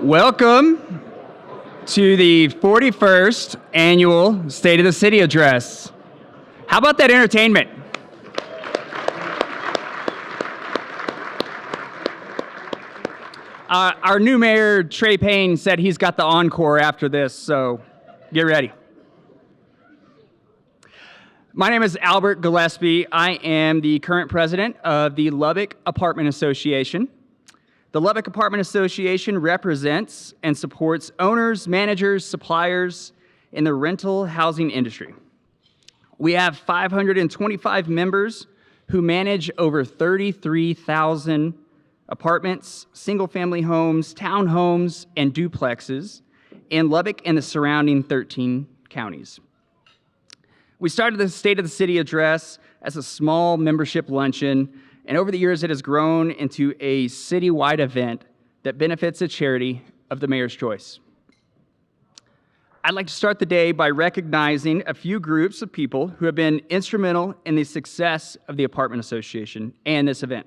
Welcome to the 41st Annual State of the City Address. How about that entertainment? Our new mayor, Trey Payne, said he's got the encore after this, so get ready. My name is Albert Gillespie. I am the current president of the Lubbock Apartment Association. The Lubbock Apartment Association represents and supports owners, managers, suppliers in the rental housing industry. We have 525 members who manage over 33,000 apartments, single-family homes, townhomes, and duplexes in Lubbock and the surrounding 13 counties. We started the State of the City Address as a small membership luncheon, and over the years it has grown into a citywide event that benefits a charity of the Mayor's Choice. I'd like to start the day by recognizing a few groups of people who have been instrumental in the success of the Apartment Association and this event.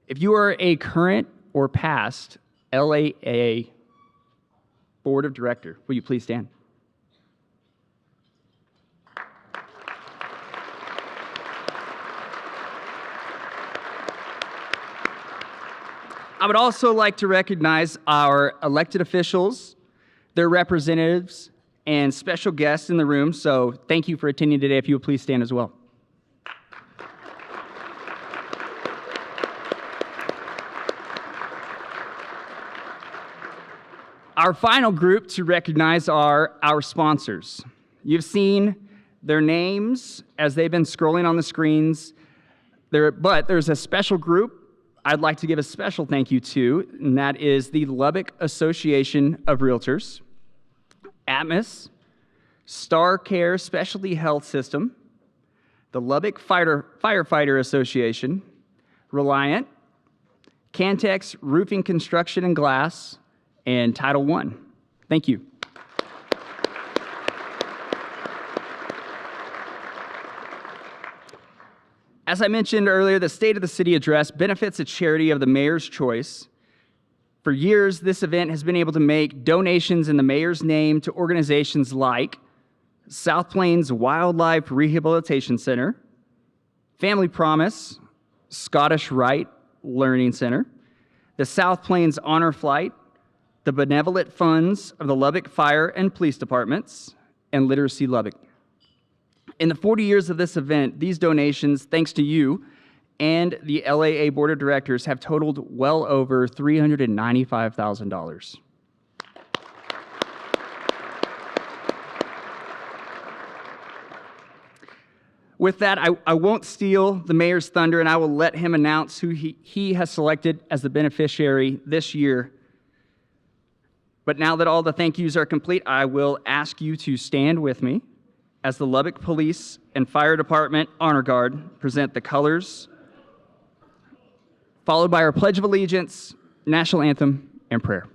If you are a current or past LAA Board of Director, will you please stand? I would also like to recognize our elected officials, their representatives, and special guests in the room, so thank you for attending today. If you would please stand as well. Our final group to recognize are our sponsors. You've seen their names as they've been scrolling on the screens, but there's a special group I'd like to give a special thank you to, and that is the Lubbock Association of Realtors, Atmos, Star Care Specialty Health System, the Lubbock Firefighter Association, Reliant, Cantex Roofing Construction and Glass, and Title I. Thank you. As I mentioned earlier, the State of the City Address benefits a charity of the Mayor's Choice. For years, this event has been able to make donations in the mayor's name to organizations like South Plains Wildlife Rehabilitation Center, Family Promise, Scottish Rite Learning Center, the South Plains Honor Flight, the benevolent funds of the Lubbock Fire and Police Departments, and Literacy Lubbock. In the 40 years of this event, these donations, thanks to you and the LAA Board of Directors, have totaled well over $395,000. With that, I won't steal the mayor's thunder, and I will let him announce who he has selected as the beneficiary this year. But now that all the thank yous are complete, I will ask you to stand with me as the Lubbock Police and Fire Department Honor Guard present the colors, followed by our Pledge of Allegiance, National Anthem, and prayer.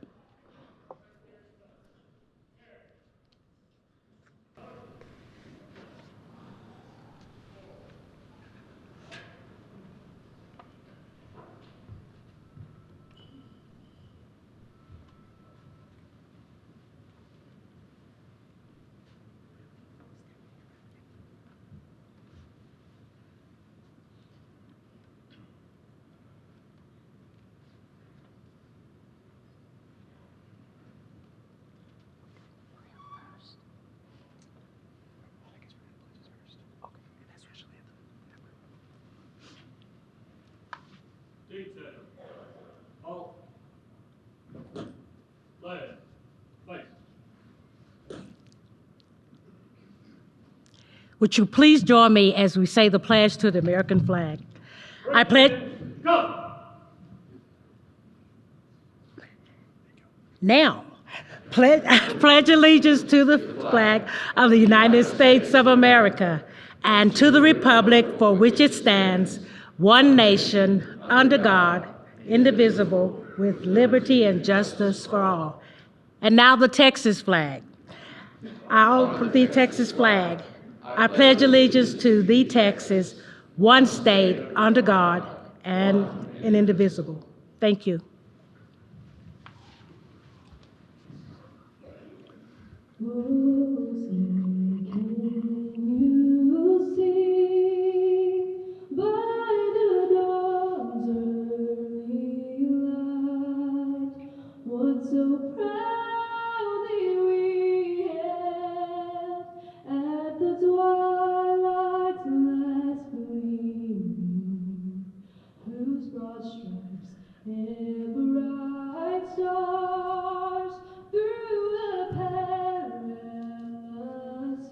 Halt. Flag. Place. Would you please join me as we say the pledge to the American flag? I pledge. Go. Now, pledge allegiance to the flag of the United States of America and to the republic for which it stands, one nation, under God, indivisible, with liberty and justice for all. And now the Texas flag. The Texas flag. I pledge allegiance to the Texas, one state, under God, and indivisible. Thank you. So proudly we hailed at the twilight's last gleaming, whose broad stripes and bright stars through the perilous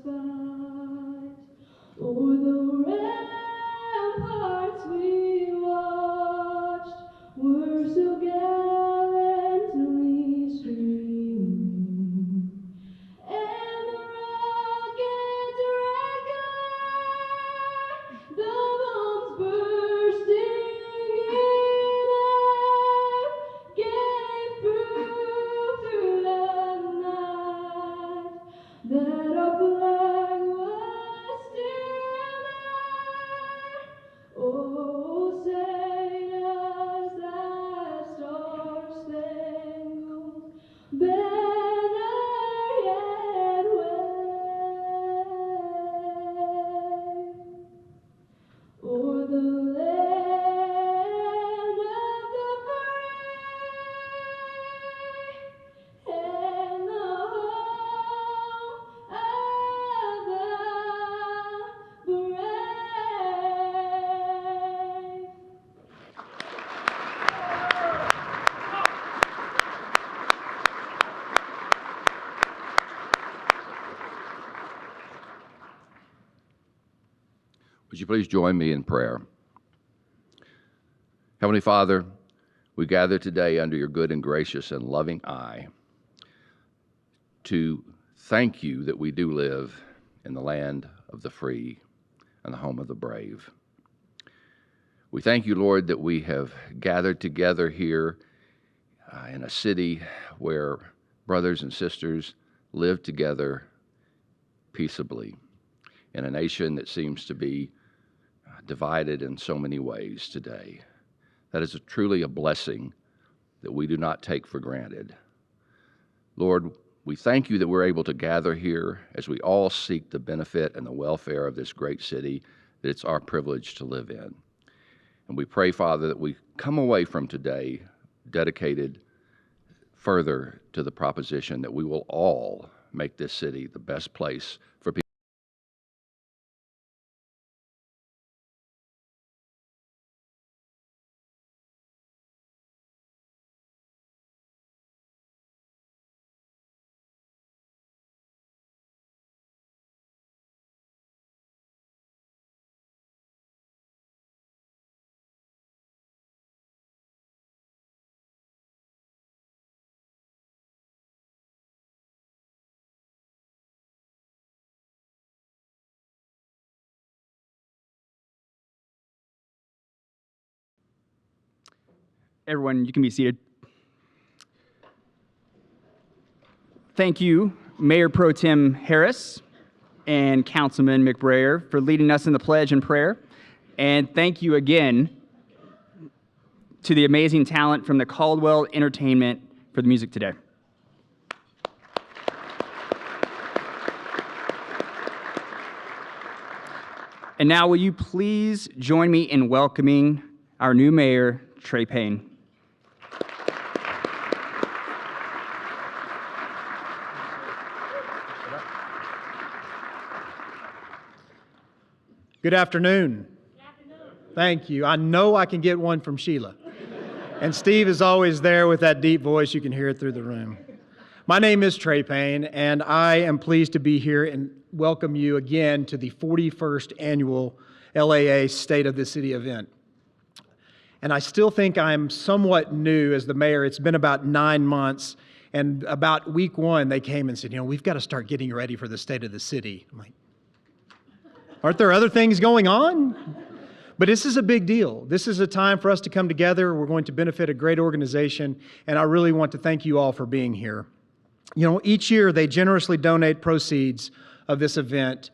fight o'er the ramparts we watched were so gallantly streaming, and the rocket's regular, the bombs bursting in air, gave proof through the night that our flag was still there. Oh, say does that star-spangled banner yet wave o'er the land of the free and the home of the brave? Would you please join me in prayer? Heavenly Father, we gather today under your good and gracious and loving eye to thank you that we do live in the land of the free and the home of the brave. We thank you, Lord, that we have gathered together here in a city where brothers and sisters live together peaceably, in a nation that seems to be divided in so many ways today. That is truly a blessing that we do not take for granted. Lord, we thank you that we're able to gather here as we all seek the benefit and the welfare of this great city that it's our privilege to live in. And we pray, Father, that we come away from today dedicated further to the proposition that we will all make this city the best place for people. Everyone, you can be seated. Thank you, Mayor Pro Tem Harris and Councilman McBrayer, for leading us in the pledge and prayer. And thank you again to the amazing talent from the Caldwell Entertainment for the music today. And now, will you please join me in welcoming our new mayor, Trey Payne. Good afternoon. Thank you. I know I can get one from Sheila. And Steve is always there with that deep voice. You can hear it through the room. My name is Trey Payne, and I am pleased to be here and welcome you again to the 41st annual LAA State of the City event. And I still think I'm somewhat new as the mayor. It's been about 9 months, and about week one, they came and said, we've got to start getting ready for the State of the City. I'm like, aren't there other things going on? But this is a big deal. This is a time for us to come together. We're going to benefit a great organization, and I really want to thank you all for being here. Each year they generously donate proceeds of this event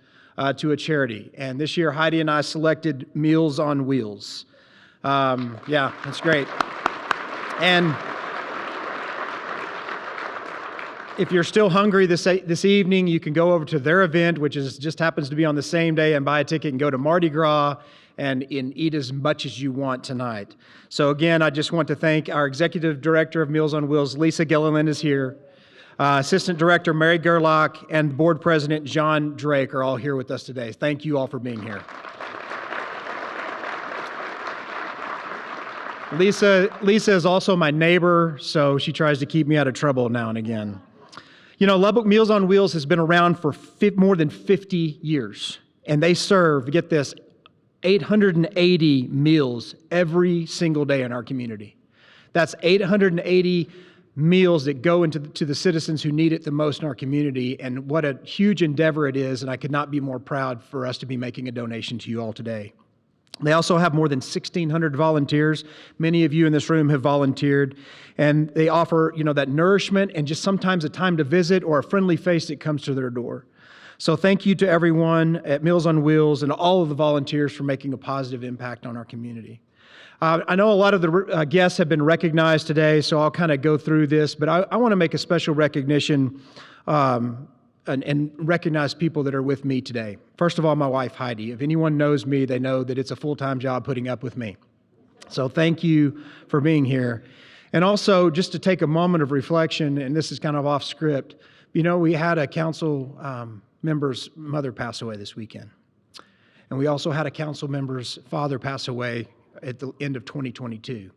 to a charity. And this year, Heidi and I selected Meals on Wheels. Yeah, that's great. And If you're still hungry this evening, you can go over to their event, which just happens to be on the same day, and buy a ticket and go to Mardi Gras and eat as much as you want tonight. So again, I just want to thank our Executive Director of Meals on Wheels, Lisa Gilliland is here. Assistant Director Mary Gerlach and Board President John Drake are all here with us today. Thank you all for being here. Lisa is also my neighbor, so she tries to keep me out of trouble now and again. You know, Lubbock Meals on Wheels has been around for more than 50 years, and they serve, get this, 880 meals every single day in our community. That's 880 meals that go into to the citizens who need it the most in our community, and what a huge endeavor it is, and I could not be more proud for us to be making a donation to you all today. They also have more than 1,600 volunteers. Many of you in this room have volunteered, and they offer, you know, that nourishment and just sometimes a time to visit or a friendly face that comes to their door. So thank you to everyone at Meals on Wheels and all of the volunteers for making a positive impact on our community. I know a lot of the guests have been recognized today, so I'll kind of go through this, but I want to make a special recognition and recognize people that are with me today. First of all, my wife, Heidi. If anyone knows me, they know that it's a full-time job putting up with me. So thank you for being here. And also, just to take a moment of reflection, and this is kind of off script, you know, we had a council member's mother pass away this weekend. And we also had a council member's father pass away at the end of 2022.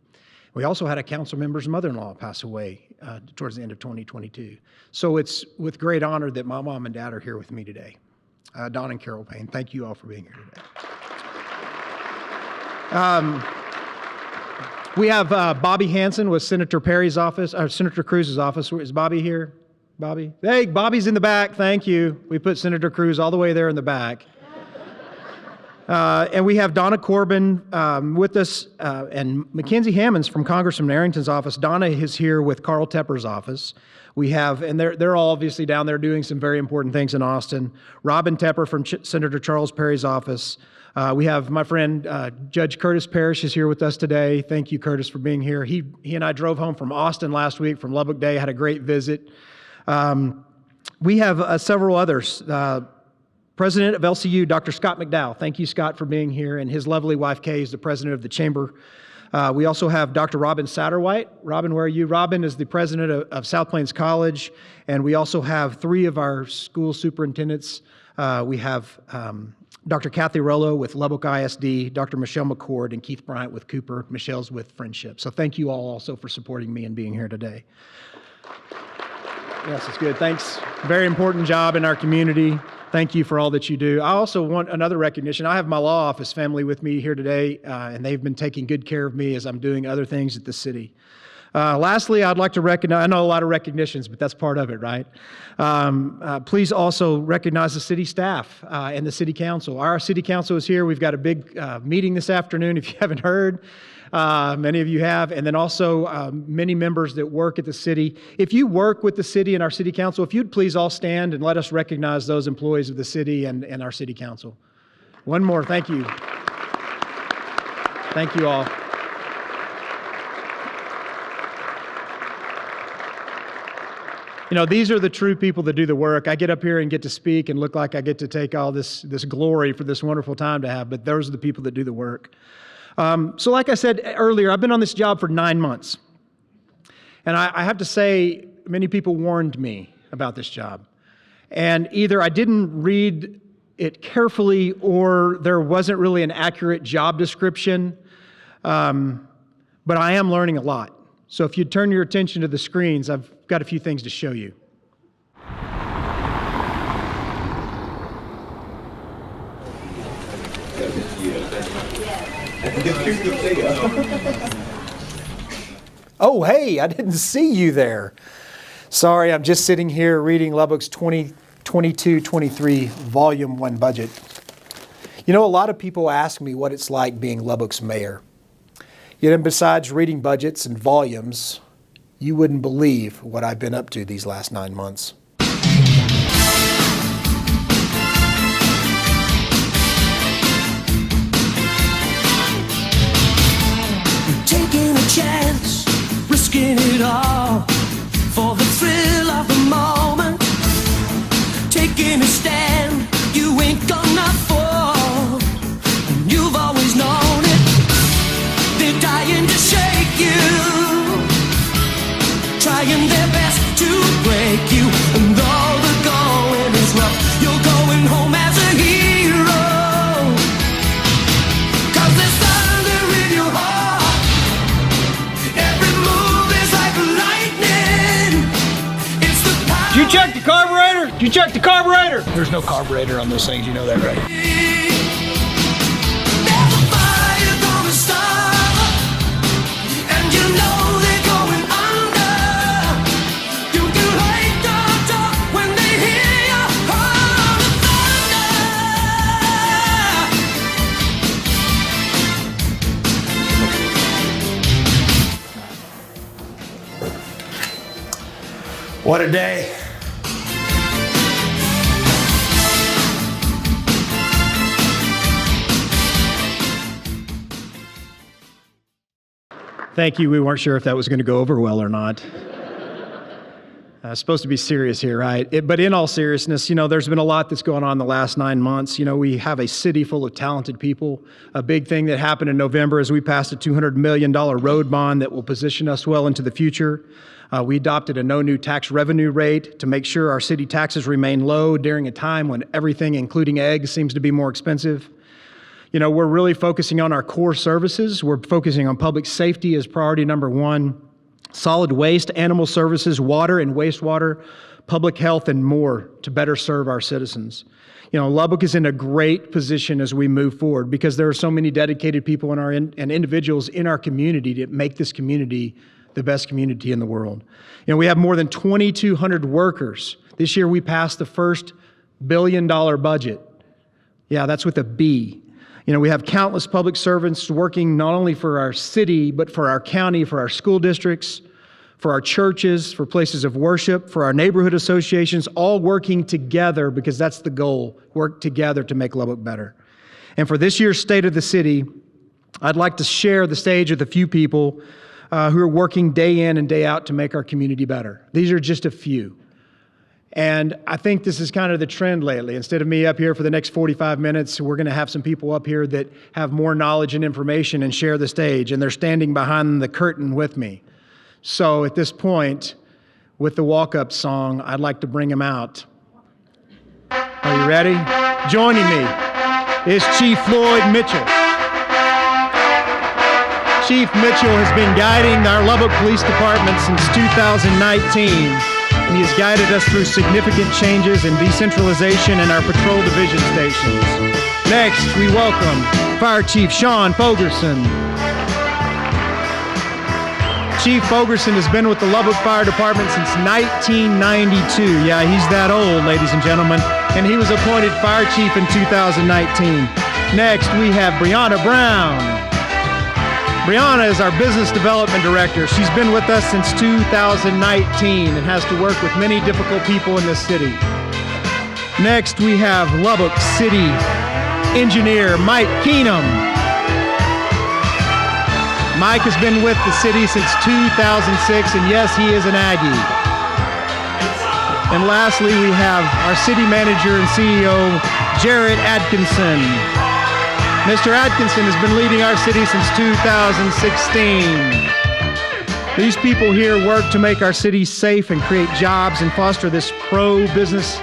We also had a council member's mother-in-law pass away towards the end of 2022. So it's with great honor that my mom and dad are here with me today. Don and Carol Payne, thank you all for being here today. We have Bobby Hansen with Senator Perry's office, or Senator Cruz's office. Is Bobby here? Bobby? Hey, Bobby's in the back, thank you. We put Senator Cruz all the way there in the back. And we have Donna Corbin with us, and Mackenzie Hammonds from Congressman Arrington's office. Donna is here with Carl Tepper's office. We have, and they're all obviously down there doing some very important things in Austin. Robin Tepper from Senator Charles Perry's office. We have my friend Judge Curtis Parrish is here with us today. Thank you, Curtis, for being here. He and I drove home from Austin last week from Lubbock Day, had a great visit. We have several others. President of LCU, Dr. Scott McDowell. Thank you, Scott, for being here. And his lovely wife, Kay, is the president of the chamber. We also have Dr. Robin Satterwhite. Robin, where are you? Robin is the president of South Plains College. And we also have three of our school superintendents. We have Dr. Kathy Rollo with Lubbock ISD, Dr. Michelle McCord, and Keith Bryant with Cooper. Michelle's with Friendship. So thank you all also for supporting me and being here today. Yes, it's good. Thanks. Very important job in our community. Thank you for all that you do. I also want another recognition. I have my law office family with me here today, and they've been taking good care of me as I'm doing other things at the city. Lastly, I'd like to recognize, I know a lot of recognitions, but that's part of it, right? Please also recognize the city staff and the city council. Our city council is here. We've got a big meeting this afternoon, if you haven't heard. Many of you have, and then also many members that work at the city. If you work with the city and our city council, if you'd please all stand and let us recognize those employees of the city and our city council. One more, thank you. Thank you all. You know, these are the true people that do the work. I get up here and get to speak and look like I get to take all this glory for this wonderful time to have, but those are the people that do the work. So like I said earlier, I've been on this job for 9 months. And I have to say, many people warned me about this job. And either I didn't read it carefully or there wasn't really an accurate job description. But I am learning a lot. So if you'd turn your attention to the screens, I've got a few things to show you. Oh, hey, I didn't see you there. Sorry, I'm just sitting here reading Lubbock's 2022-23 Volume 1 budget. You know, a lot of people ask me what it's like being Lubbock's mayor. Yet, besides reading budgets and volumes, you wouldn't believe what I've been up to these last 9 months. Taking a chance, risking it all for the thrill of the mall. check the carburetor? Did you check the carburetor? There's no carburetor on those things, you know that, right? There's a fire gonna start, and you know they're going under. You hate the dark when they hear you call the thunder. What a day. Thank you. We weren't sure if that was going to go over well or not. Supposed to be serious here, right? But in all seriousness, there's been a lot that's going on the last 9 months. We have a city full of talented people. A big thing that happened in November is we passed a $200 million road bond that will position us well into the future. We adopted a no new tax revenue rate to make sure our city taxes remain low during a time when everything, including eggs, seems to be more expensive. We're really focusing on our core services. We're focusing on public safety as priority number one, solid waste, animal services, water and wastewater, public health, and more to better serve our citizens. Lubbock is in a great position as we move forward because there are so many dedicated people and individuals in our community to make this community the best community in the world. We have more than 2,200 workers. This year we passed the first $1 billion budget. Yeah, that's with a B. We have countless public servants working not only for our city, but for our county, for our school districts, for our churches, for places of worship, for our neighborhood associations, all working together because that's the goal, work together to make Lubbock better. And for this year's State of the City, I'd like to share the stage with a few people who are working day in and day out to make our community better. These are just a few. And I think this is kind of the trend lately. Instead of me up here for the next 45 minutes, we're going to have some people up here that have more knowledge and information and share the stage, and they're standing behind the curtain with me. So at this point, with the walk-up song, I'd like to bring them out. Are you ready? Joining me is Chief Floyd Mitchell. Chief Mitchell has been guiding our Lubbock Police Department since 2019. He has guided us through significant changes and decentralization in our patrol division stations. Next, we welcome Fire Chief Sean Fogerson. Chief Fogerson has been with the Lubbock Fire Department since 1992. Yeah, he's that old, ladies and gentlemen. And he was appointed Fire Chief in 2019. Next, we have Brianna Brown. Brianna is our Business Development Director. She's been with us since 2019 and has to work with many difficult people in this city. Next, we have Lubbock City Engineer Mike Keenum. Mike has been with the city since 2006, and yes, he is an Aggie. And lastly, we have our City Manager and CEO, Jared Atkinson. Mr. Atkinson has been leading our city since 2016. These people here work to make our city safe and create jobs and foster this pro-business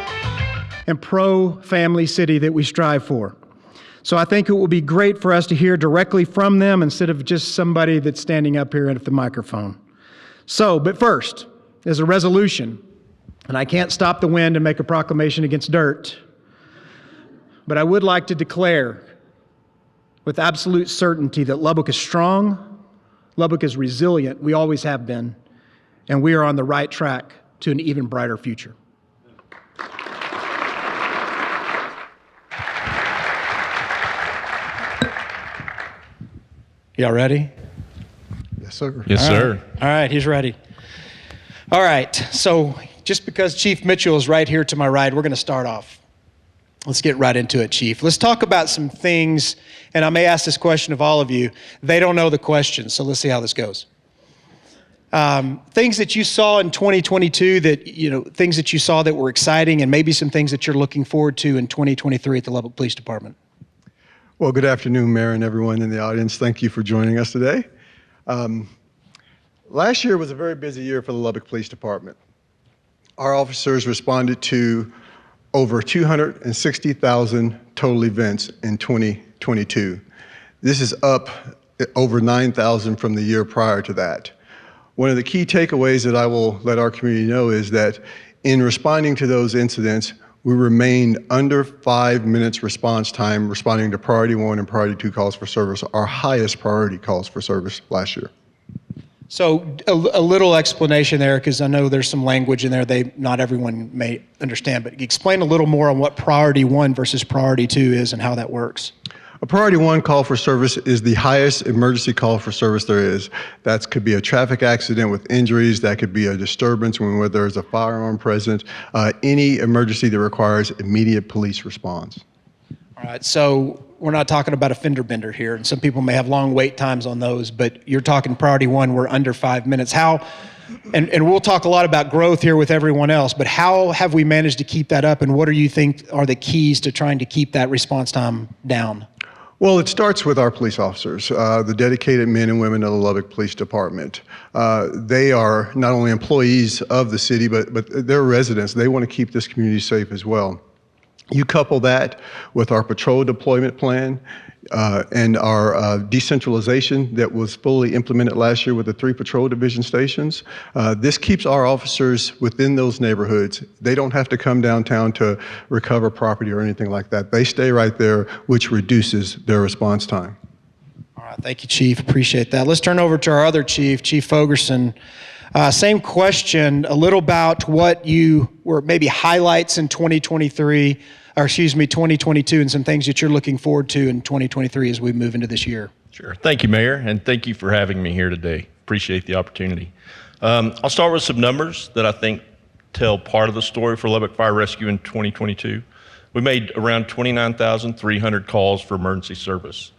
and pro-family city that we strive for. So I think it will be great for us to hear directly from them instead of just somebody that's standing up here at the microphone. But first, there's a resolution, and I can't stop the wind and make a proclamation against dirt, but I would like to declare with absolute certainty that Lubbock is strong, Lubbock is resilient, we always have been, and we are on the right track to an even brighter future. Y'all ready? Yes, sir. Yes, sir. All right, he's ready. All right, so just because Chief Mitchell is right here to my right, we're going to start off. Let's get right into it, Chief. Let's talk about some things, and I may ask this question of all of you. They don't know the question, so let's see how this goes. Things that you saw in 2022 things that you saw that were exciting, and maybe some things that you're looking forward to in 2023 at the Lubbock Police Department. Well, good afternoon, Mayor and everyone in the audience. Thank you for joining us today. Last year was a very busy year for the Lubbock Police Department. Our officers responded to over 260,000 total events in 2022. This is up over 9,000 from the year prior to that. One of the key takeaways that I will let our community know is that In responding to those incidents, we remained under 5 minutes response time responding to priority 1 and priority 2 calls for service, our highest priority calls for service last year. So a little explanation there, because I know there's some language in there not everyone may understand, but explain a little more on what priority 1 versus priority 2 is and how that works. A priority 1 call for service is the highest emergency call for service there is. That could be a traffic accident with injuries, that could be a disturbance where there's a firearm present, any emergency that requires immediate police response. All right, so we're not talking about a fender bender here, and some people may have long wait times on those, but you're talking priority 1, we're under 5 minutes. How, and we'll talk a lot about growth here with everyone else, but how have we managed to keep that up, and what do you think are the keys to trying to keep that response time down? Well, it starts with our police officers, the dedicated men and women of the Lubbock Police Department. They are not only employees of the city, but they're residents. They want to keep this community safe as well. You couple that with our patrol deployment plan and our decentralization that was fully implemented last year with the 3 patrol division stations. This keeps our officers within those neighborhoods. They don't have to come downtown to recover property or anything like that. They stay right there, which reduces their response time. All right, thank you, Chief. Appreciate that. Let's turn over to our other chief, Chief Fogerson. Same question, a little about what you were maybe highlights in 2023, or excuse me, 2022, and some things that you're looking forward to in 2023 as we move into this year. Sure. Thank you, Mayor, and thank you for having me here today. Appreciate the opportunity. I'll start with some numbers that I think tell part of the story for Lubbock Fire Rescue in 2022. We made around 29,300 calls for emergency service.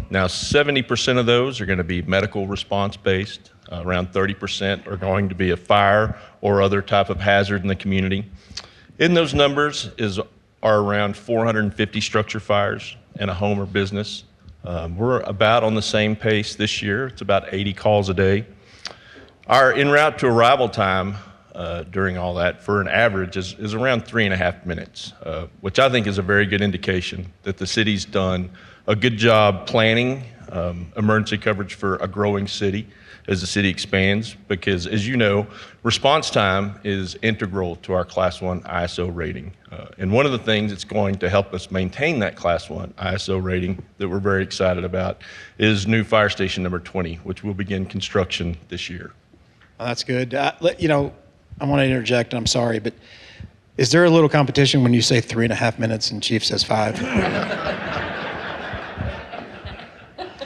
Now, 70% of those are going to be medical response based. Around 30% are going to be a fire or other type of hazard in the community. In those numbers are around 450 structure fires in a home or business. We're about on the same pace this year. It's about 80 calls a day. Our en route to arrival time during all that for an average is around 3.5 minutes, which I think is a very good indication that the city's done a good job planning emergency coverage for a growing city as the city expands, because as you know, response time is integral to our Class 1 ISO rating. And one of the things that's going to help us maintain that Class 1 ISO rating that we're very excited about is new fire station number 20, which will begin construction this year. Oh, that's good. You know, I want to interject, and I'm sorry, but is there a little competition when you say 3.5 minutes and Chief says 5?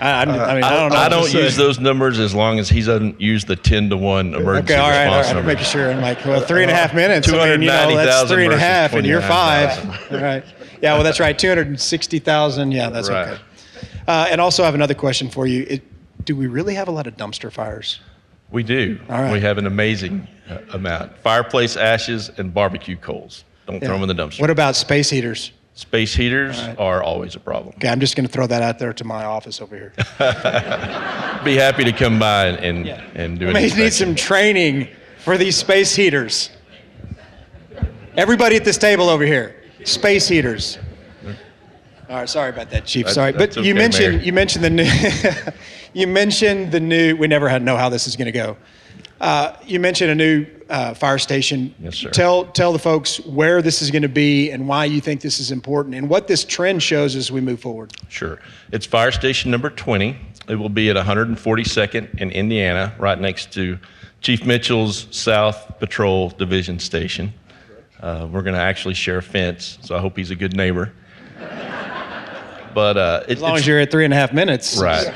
I mean, I don't know. I don't use those numbers as long as he doesn't use the 10-to-1 emergency okay, all right, response I'm number. making sure. I'm like, well, 3.5 minutes. I mean, you know, that's 3.5, and you're 5. All right. Yeah, well, that's right. 260,000. Yeah, that's Right. okay. And also, I have another question for you. Do we really have a lot of dumpster fires? We do. All right. We have an amazing amount. Fireplace ashes and barbecue coals. Don't throw them in the dumpster. What about space heaters? Space heaters right. are always a problem. Okay, I'm just going to throw that out there to my office over here. Be happy to come by and do We an may need inspection. some training for these space heaters. Everybody at this table over here, space heaters. All right, sorry about that, Chief. Sorry, That's but you okay, mentioned Mayor. you mentioned the new you mentioned the new. We never know how this is going to go. You mentioned a new fire station. Yes, sir. Tell the folks where this is going to be and why you think this is important and what this trend shows as we move forward. Sure. It's fire station number 20. It will be at 142nd in Indiana, right next to Chief Mitchell's South Patrol Division Station. We're going to actually share a fence, so I hope he's a good neighbor. But As long as you're at 3.5 minutes. right.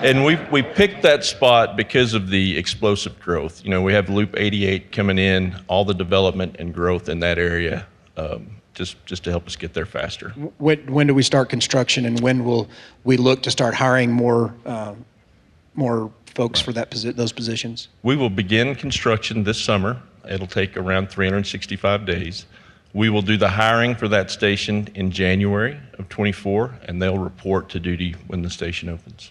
And we picked that spot because of the explosive growth. You know, we have Loop 88 coming in, all the development and growth in that area, just to help us get there faster. When do we start construction, and when will we look to start hiring more folks for those positions? We will begin construction this summer. It'll take around 365 days. We will do the hiring for that station in January of 24, and they'll report to duty when the station opens.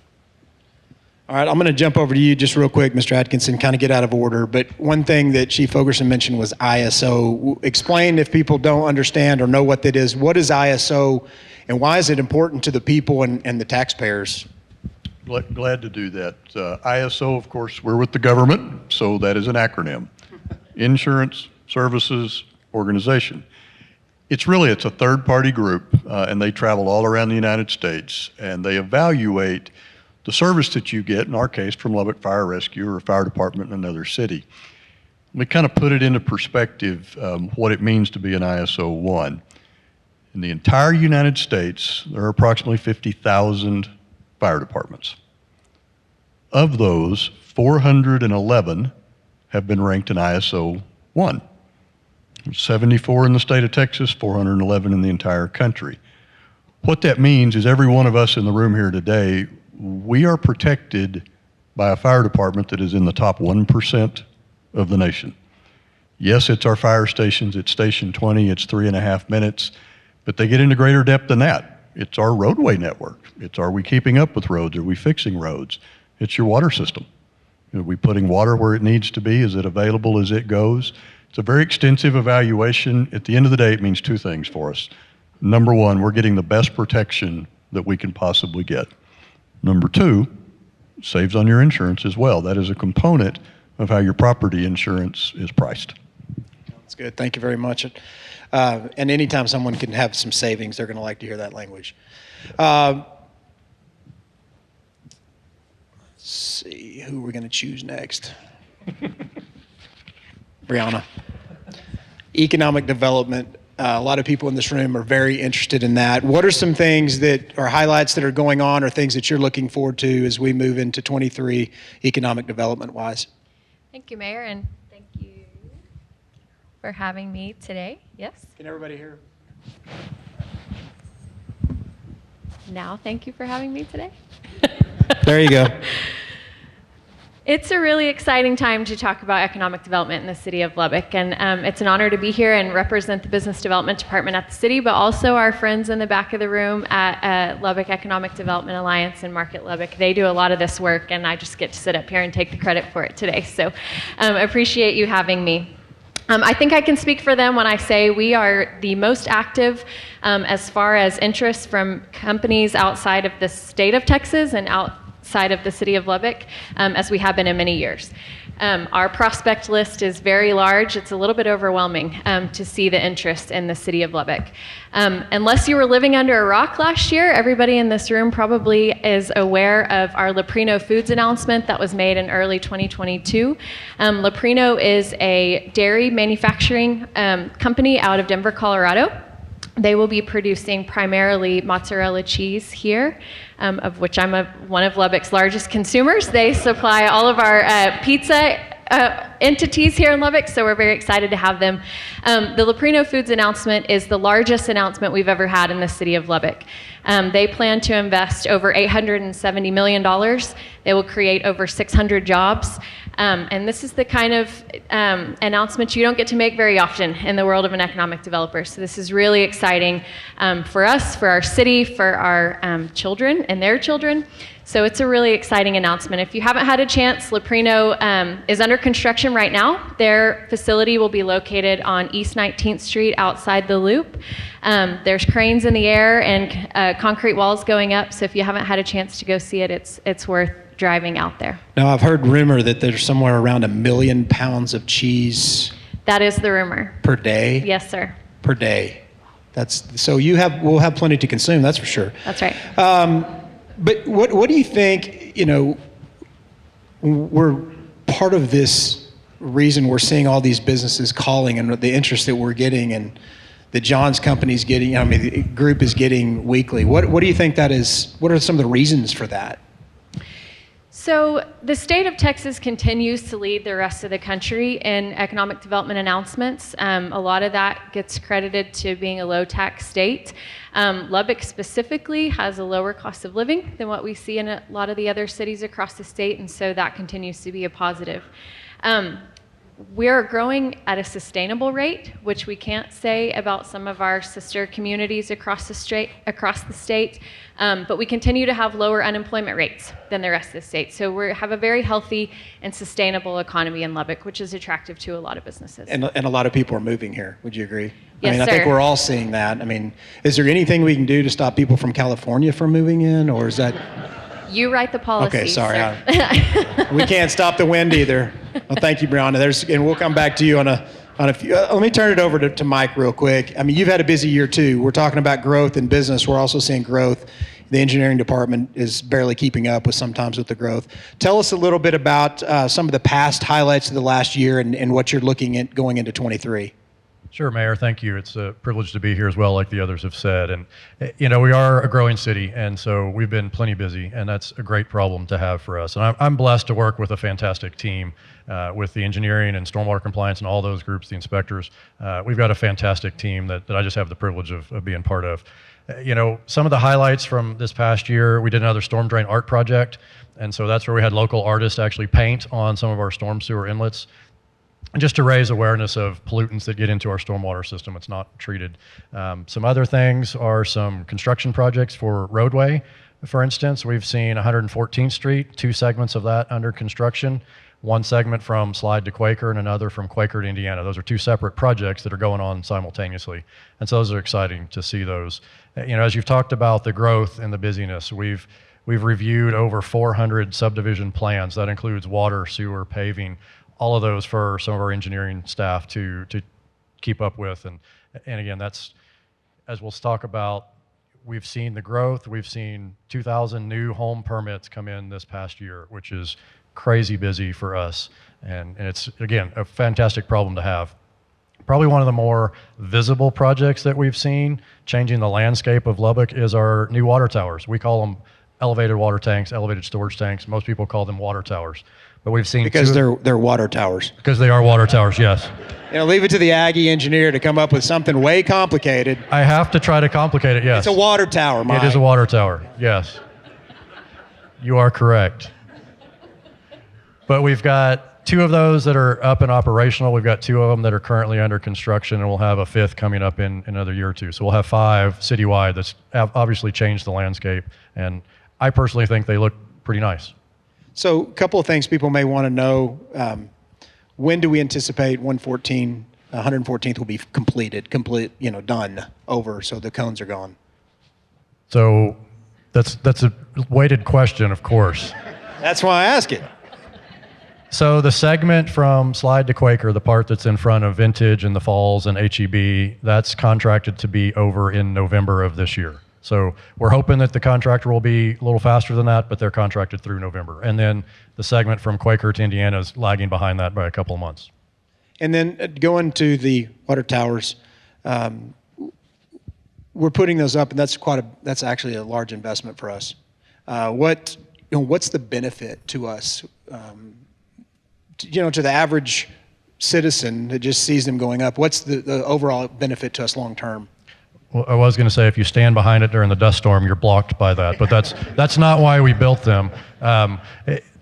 All right, I'm going to jump over to you just real quick, Mr. Atkinson, kind of get out of order. But one thing that Chief Fogerson mentioned was ISO. Explain, if people don't understand or know what that is, what is ISO and why is it important to the people and the taxpayers? Glad to do that. ISO, of course, we're with the government, so that is an acronym. Insurance Services organization. It's a third-party group, and they travel all around the United States, and they evaluate the service that you get, in our case, from Lubbock Fire Rescue or a fire department in another city. Let me kind of put it into perspective, what it means to be an ISO 1. In the entire United States, there are approximately 50,000 fire departments. Of those, 411 have been ranked an ISO 1. 74 in the state of Texas, 411 in the entire country. What that means is every one of us in the room here today, we are protected by a fire department that is in the top 1% of the nation. Yes, it's our fire stations, it's Station 20, it's 3.5 minutes, but they get into greater depth than that. It's our roadway network. It's, are we keeping up with roads? Are we fixing roads? It's your water system. Are we putting water where it needs to be? Is it available as it goes? It's a very extensive evaluation. At the end of the day, it means two things for us. Number one, we're getting the best protection that we can possibly get. Number two, it saves on your insurance as well. That is a component of how your property insurance is priced. That's good. Thank you very much. And anytime someone can have some savings, they're going to like to hear that language. Let's see, who we're going to choose next. Brianna. Economic development. A lot of people in this room are very interested in that. What are some things that are highlights that are going on or things that you're looking forward to as we move into 23 economic development wise? Thank you, Mayor, and thank you for having me today. Yes? Can everybody hear? Now, thank you for having me today. There you go. It's a really exciting time to talk about economic development in the city of Lubbock, and it's an honor to be here and represent the Business Development Department at the city, but also our friends in the back of the room at Lubbock Economic Development Alliance and Market Lubbock. They do a lot of this work, and I just get to sit up here and take the credit for it today, so appreciate you having me. I think I can speak for them when I say we are the most active as far as interest from companies outside of the state of Texas and outside of the city of Lubbock as we have been in many years. Our prospect list is very large. It's a little bit overwhelming to see the interest in the city of Lubbock. Unless you were living under a rock last year, everybody in this room probably is aware of our Leprino Foods announcement that was made in early 2022. Leprino is a dairy manufacturing company out of Denver, Colorado. They will be producing primarily mozzarella cheese here, of which I'm one of Lubbock's largest consumers. They supply all of our pizza entities here in Lubbock, so we're very excited to have them. The Leprino Foods announcement is the largest announcement we've ever had in the city of Lubbock. They plan to invest over $870 million. They will create over 600 jobs. And this is the kind of announcement you don't get to make very often in the world of an economic developer. So this is really exciting for us, for our city, for our children and their children. So it's a really exciting announcement. If you haven't had a chance, Leprino is under construction right now. Their facility will be located on East 19th Street outside the Loop. There's cranes in the air and concrete walls going up. So if you haven't had a chance to go see it, it's worth driving out there. Now, I've heard rumor that there's somewhere around 1 million pounds of cheese That is the rumor. per day. Yes, sir. Per day. That's so we'll have plenty to consume. That's for sure. That's right. But what do you think? You know, we're part of this reason we're seeing all these businesses calling and the interest that we're getting and that John's company's getting. I mean, the group is getting weekly. What do you think that is? What are some of the reasons for that? So the state of Texas continues to lead the rest of the country in economic development announcements. A lot of that gets credited to being a low-tax state. Lubbock specifically has a lower cost of living than what we see in a lot of the other cities across the state, and so that continues to be a positive. We're growing at a sustainable rate, which we can't say about some of our sister communities across the state, but we continue to have lower unemployment rates than the rest of the state. So we have a very healthy and sustainable economy in Lubbock, which is attractive to a lot of businesses. And a lot of people are moving here. Would you agree? Yes, I mean, I sir. think we're all seeing that. I mean, is there anything we can do to stop people from California from moving in, or is that? You write the policy. Okay, sorry. Sir. We can't stop the wind either. Well, thank you, Brianna. And we'll come back to you on a Let me turn it over to Mike real quick. I mean, you've had a busy year too. We're talking about growth in business. We're also seeing growth. The engineering department is barely keeping up sometimes with the growth. Tell us a little bit about some of the past highlights of the last year and what you're looking at going into 23. Sure, Mayor. Thank you. It's a privilege to be here as well, like the others have said. And, we are a growing city, and so we've been plenty busy, and that's a great problem to have for us. And I'm blessed to work with a fantastic team with the engineering and stormwater compliance and all those groups, the inspectors. We've got a fantastic team that I just have the privilege of being part of. Some of the highlights from this past year, we did another storm drain art project, and so that's where we had local artists actually paint on some of our storm sewer inlets. And just to raise awareness of pollutants that get into our stormwater system, it's not treated. Some other things are some construction projects for roadway. For instance, we've seen 114th Street, 2 segments of that under construction, 1 segment from Slide to Quaker and another from Quaker to Indiana. Those are 2 separate projects that are going on simultaneously. And so those are exciting to see those. As you've talked about the growth and the busyness, we've reviewed over 400 subdivision plans. That includes water, sewer, paving, all of those for some of our engineering staff to keep up with. And again, that's, as we'll talk about, we've seen the growth. We've seen 2,000 new home permits come in this past year, which is crazy busy for us. And it's, again, a fantastic problem to have. Probably one of the more visible projects that we've seen changing the landscape of Lubbock is our new water towers. We call them elevated water tanks, elevated storage tanks. Most people call them water towers. But we've seen because they're water towers. Because they are water towers, yes. Leave it to the Aggie engineer to come up with something way complicated. I have to try to complicate it, yes. It's a water tower, Mike. It is a water tower, yes. You are correct. But we've got 2 of those that are up and operational. We've got 2 of them that are currently under construction, and we'll have a 5th coming up in another year or 2. So we'll have 5 citywide that's obviously changed the landscape. And I personally think they look pretty nice. So a couple of things people may want to know. When do we anticipate 114th will be completed, done, over, so the cones are gone? So that's a weighted question, of course. That's why I ask it. So the segment from Slide to Quaker, the part that's in front of Vintage and the Falls and HEB, that's contracted to be over in November of this year. So we're hoping that the contractor will be a little faster than that, but they're contracted through November. And then the segment from Quaker to Indiana is lagging behind that by a couple of months. And then going to the water towers, we're putting those up, and that's actually a large investment for us. What's the benefit to us? To the average citizen that just sees them going up, what's the overall benefit to us long term? Well, I was going to say, if you stand behind it during the dust storm, you're blocked by that, but that's not why we built them.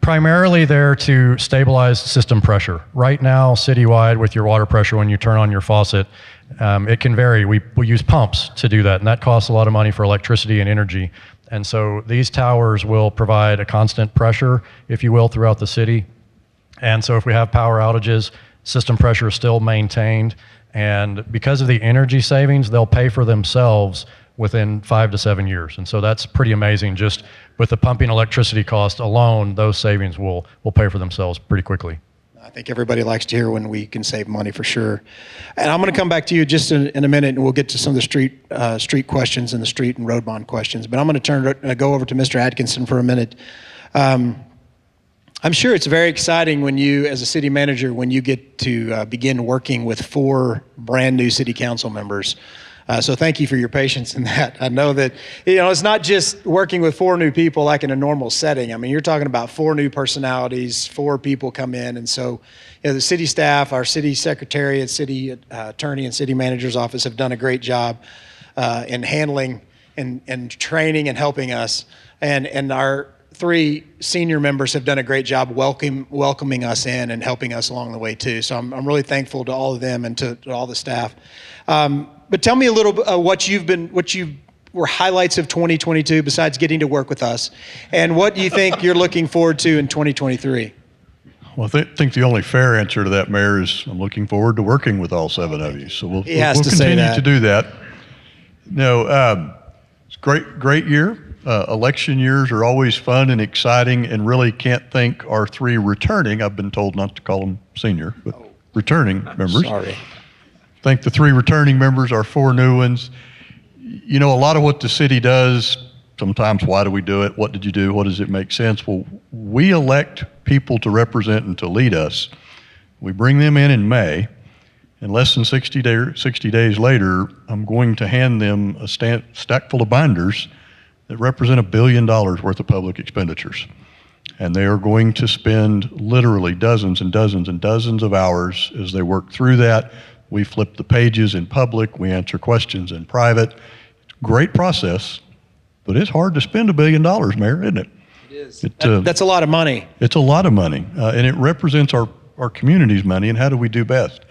Primarily there to stabilize system pressure. Right now, citywide, with your water pressure, when you turn on your faucet, it can vary. We use pumps to do that, and that costs a lot of money for electricity and energy. And so these towers will provide a constant pressure, if you will, throughout the city. And so if we have power outages, system pressure is still maintained. And because of the energy savings, they'll pay for themselves within 5 to 7 years. And so that's pretty amazing. Just with the pumping electricity cost alone, those savings will pay for themselves pretty quickly. I think everybody likes to hear when we can save money for sure. And I'm going to come back to you just in a minute, and we'll get to some of the street questions and the street and road bond questions. But I'm going to go over to Mr. Atkinson for a minute. I'm sure it's very exciting when you, as a city manager, when you get to begin working with 4 brand new city council members. So thank you for your patience in that. I know that, it's not just working with 4 new people like in a normal setting. I mean, you're talking about 4 new personalities, 4 people come in. And so the city staff, our city secretariat, city attorney, and city manager's office have done a great job in handling and training and helping us. And our 3 senior members have done a great job welcoming us in and helping us along the way too. So I'm really thankful to all of them and to all the staff. But tell me a little bit what were highlights of 2022 besides getting to work with us, and what do you think you're looking forward to in 2023? Well, I think the only fair answer to that, Mayor, is I'm looking forward to working with all 7 of you. So we'll continue to do that. It's a great year. Election years are always fun and exciting, and really can't thank our 3 returning. I've been told not to call them senior, but returning members. Sorry. Thank the 3 returning members, our 4 new ones. You know, a lot of what the city does, sometimes why do we do it? What did you do? What does it make sense? Well, we elect people to represent and to lead us. We bring them in May, and less than 60 days later, I'm going to hand them a stack full of binders that represent $1 billion worth of public expenditures. And they are going to spend literally dozens and dozens and dozens of hours as they work through that. We flip the pages in public, we answer questions in private. Great process, but it's hard to spend $1 billion, Mayor, isn't it? It is. It, That's a lot of money. It's a lot of money, and it represents our community's money, and how do we do best?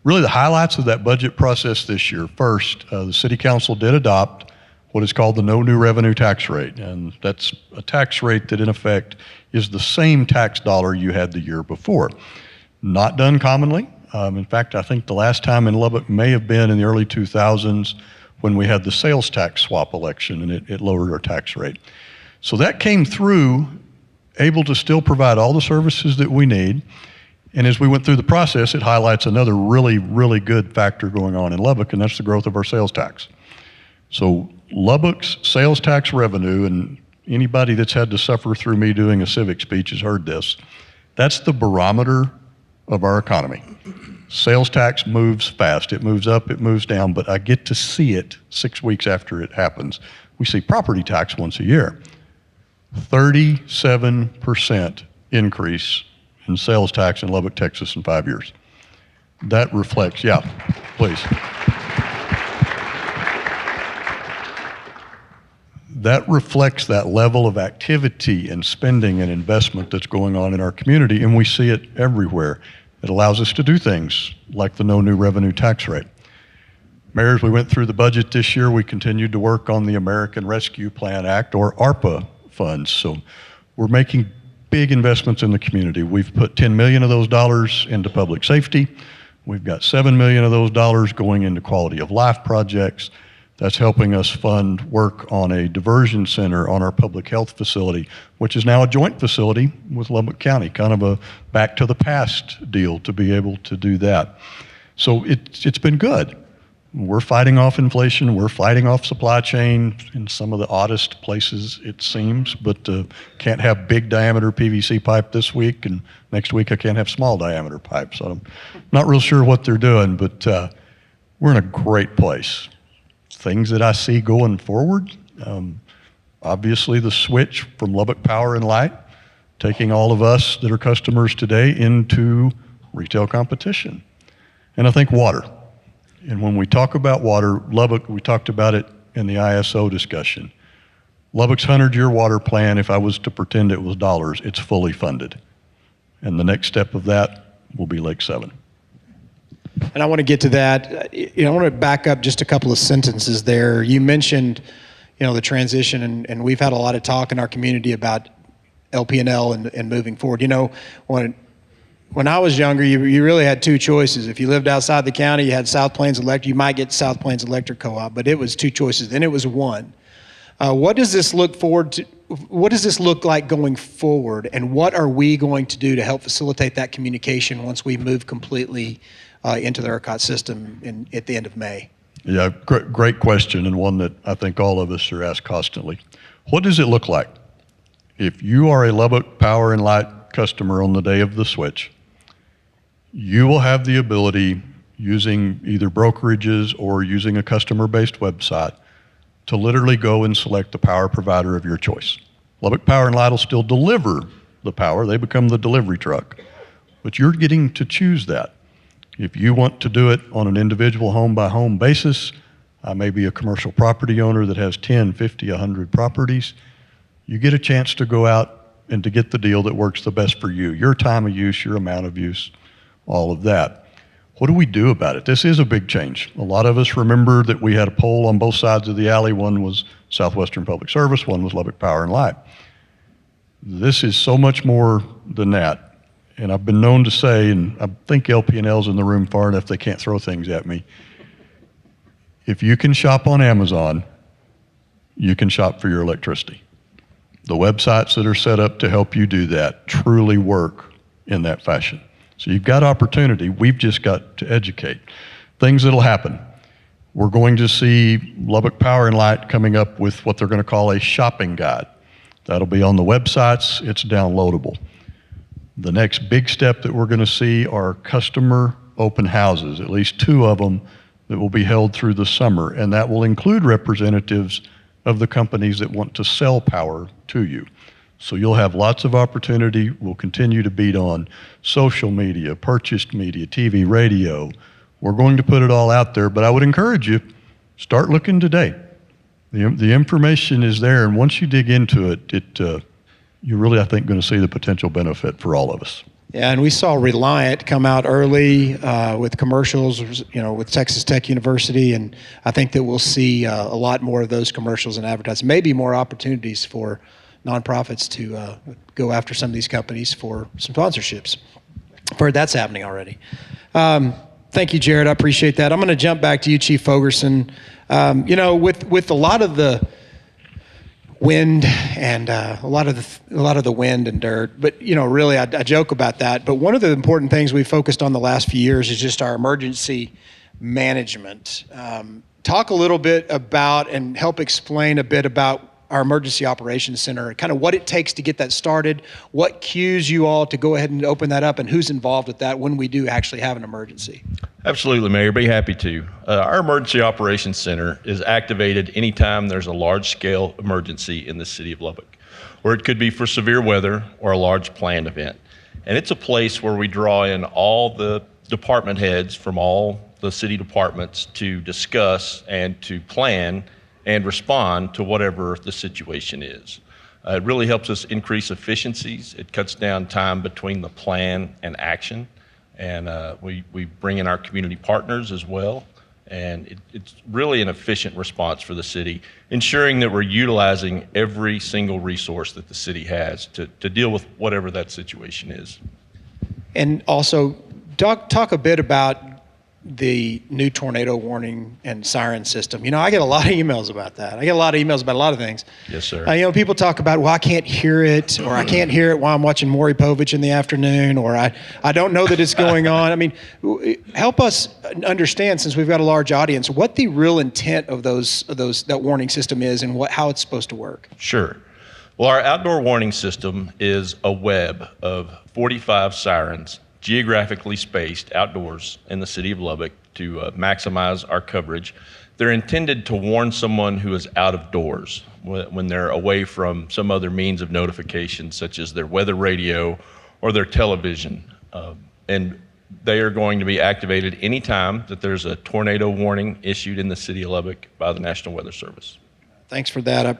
Really, the highlights of that budget process this year. First, the City Council did adopt what is called the no new revenue tax rate, and that's a tax rate that in effect is the same tax dollar you had the year before. Not done commonly. In fact, I think the last time in Lubbock may have been in the early 2000s when we had the sales tax swap election, and it lowered our tax rate. So that came through, able to still provide all the services that we need. And as we went through the process, it highlights another really, really good factor going on in Lubbock, and that's the growth of our sales tax. So Lubbock's sales tax revenue, and anybody that's had to suffer through me doing a civic speech has heard this, that's the barometer of our economy. Sales tax moves fast. It moves up, it moves down, but I get to see it 6 weeks after it happens. We see property tax once a year. 37% increase in sales tax in Lubbock, Texas in 5 years. That reflects, yeah, please. That reflects that level of activity and spending and investment that's going on in our community, and we see it everywhere. It allows us to do things like the no new revenue tax rate. Mayor, as we went through the budget this year, we continued to work on the American Rescue Plan Act, or ARPA funds. So we're making big investments in the community. We've put $10 million of those dollars into public safety. We've got $7 million of those dollars going into quality of life projects. That's helping us fund work on a diversion center on our public health facility, which is now a joint facility with Lubbock County, kind of a back to the past deal to be able to do that. So it's been good. We're fighting off inflation. We're fighting off supply chain in some of the oddest places, it seems, but can't have big diameter PVC pipe this week, and next week I can't have small diameter pipe. So I'm not real sure what they're doing, but we're in a great place. Things that I see going forward, obviously the switch from Lubbock Power and Light, taking all of us that are customers today into retail competition. And I think water. And when we talk about water, Lubbock, we talked about it in the ISO discussion. Lubbock's 100-year water plan, if I was to pretend it was dollars, it's fully funded. And the next step of that will be Lake 7. And I want to get to that. I want to back up just a couple of sentences there. You mentioned, the transition, and we've had a lot of talk in our community about LP&L and moving forward. When I was younger, you really had 2 choices. If you lived outside the county, you had South Plains Electric. You might get South Plains Electric Co-op, but it was 2 choices. Then it was 1. What does this look forward to? What does this look like going forward, and what are we going to do to help facilitate that communication once we move completely into the ERCOT system at the end of May? Yeah, great question, and one that I think all of us are asked constantly. What does it look like? If you are a Lubbock Power and Light customer on the day of the switch, you will have the ability, using either brokerages or using a customer-based website, to literally go and select the power provider of your choice. Lubbock Power and Light will still deliver the power. They become the delivery truck. But you're getting to choose that. If you want to do it on an individual home-by-home basis, I may be a commercial property owner that has 10, 50, 100 properties, you get a chance to go out and to get the deal that works the best for you, your time of use, your amount of use, all of that. What do we do about it? This is a big change. A lot of us remember that we had a pole on both sides of the alley. One was Southwestern Public Service, one was Lubbock Power and Light. This is so much more than that. And I've been known to say, and I think LP&L's in the room far enough they can't throw things at me, if you can shop on Amazon, you can shop for your electricity. The websites that are set up to help you do that truly work in that fashion. So you've got opportunity. We've just got to educate. Things that'll happen. We're going to see Lubbock Power and Light coming up with what they're going to call a shopping guide. That'll be on the websites. It's downloadable. The next big step that we're going to see are customer open houses, at least 2 of them that will be held through the summer, and that will include representatives of the companies that want to sell power to you. So you'll have lots of opportunity. We'll continue to beat on social media, purchased media, TV, radio. We're going to put it all out there, but I would encourage you, start looking today. The information is there, and once you dig into it, you're really, I think, going to see the potential benefit for all of us. Yeah, and we saw Reliant come out early with commercials, with Texas Tech University, and I think that we'll see a lot more of those commercials and advertising. Maybe more opportunities for nonprofits to go after some of these companies for some sponsorships. I've heard that's happening already. Thank you, Jared. I appreciate that. I'm going to jump back to you, Chief Fogerson. With a lot of the wind and a lot of the wind and dirt, but really, I joke about that. But one of the important things we've focused on the last few years is just our emergency management. Talk a little bit about and help explain a bit about our Emergency Operations Center, kind of what it takes to get that started, what cues you all to go ahead and open that up, and who's involved with that when we do actually have an emergency. Absolutely, Mayor. Be happy to. Our Emergency Operations Center is activated anytime there's a large-scale emergency in the city of Lubbock, or it could be for severe weather or a large planned event. And it's a place where we draw in all the department heads from all the city departments to discuss and to plan and respond to whatever the situation is. It really helps us increase efficiencies. It cuts down time between the plan and action. And we bring in our community partners as well. And it's really an efficient response for the city, ensuring that we're utilizing every single resource that the city has to deal with whatever that situation is. And also, talk a bit about the new tornado warning and siren system. I get a lot of emails about that. I get a lot of emails about a lot of things. Yes, sir. People talk about, well, I can't hear it, or I can't hear it while I'm watching Maury Povich in the afternoon, or I don't know that it's going on. I mean, help us understand, since we've got a large audience, what the real intent of that warning system is and how it's supposed to work. Sure. Well, our outdoor warning system is a web of 45 sirens geographically spaced outdoors in the city of Lubbock to maximize our coverage. They're intended to warn someone who is out of doors when they're away from some other means of notification, such as their weather radio or their television. And they are going to be activated anytime that there's a tornado warning issued in the city of Lubbock by the National Weather Service. Thanks for that.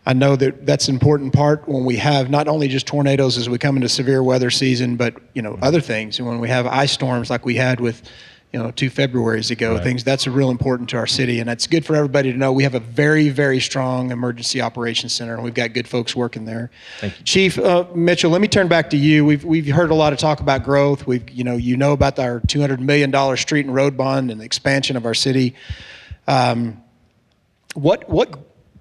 I know that's an important part when we have not only just tornadoes as we come into severe weather season, but other things. And when we have ice storms like we had with 2 Februarys ago, Right. that's real important to our city. And it's good for everybody to know we have a very, very strong emergency operations center, and we've got good folks working there. Thank you. Chief Mitchell, let me turn back to you. We've heard a lot of talk about growth. About our $200 million street and road bond and the expansion of our city. What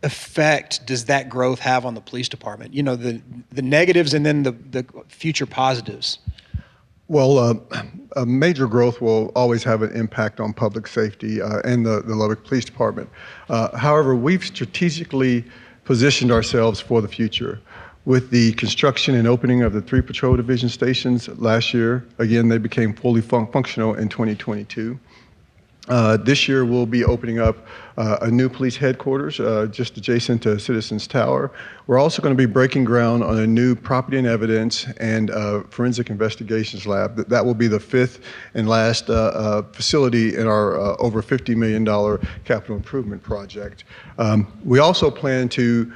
effect does that growth have on the police department? The negatives and then the future positives. Well, major growth will always have an impact on public safety and the Lubbock Police Department. However, we've strategically positioned ourselves for the future. With the construction and opening of the 3 patrol division stations last year, again, they became fully functional in 2022. This year, we'll be opening up a new police headquarters just adjacent to Citizens Tower. We're also going to be breaking ground on a new property and evidence and forensic investigations lab. That will be the 5th and last facility in our over $50 million capital improvement project. We also plan to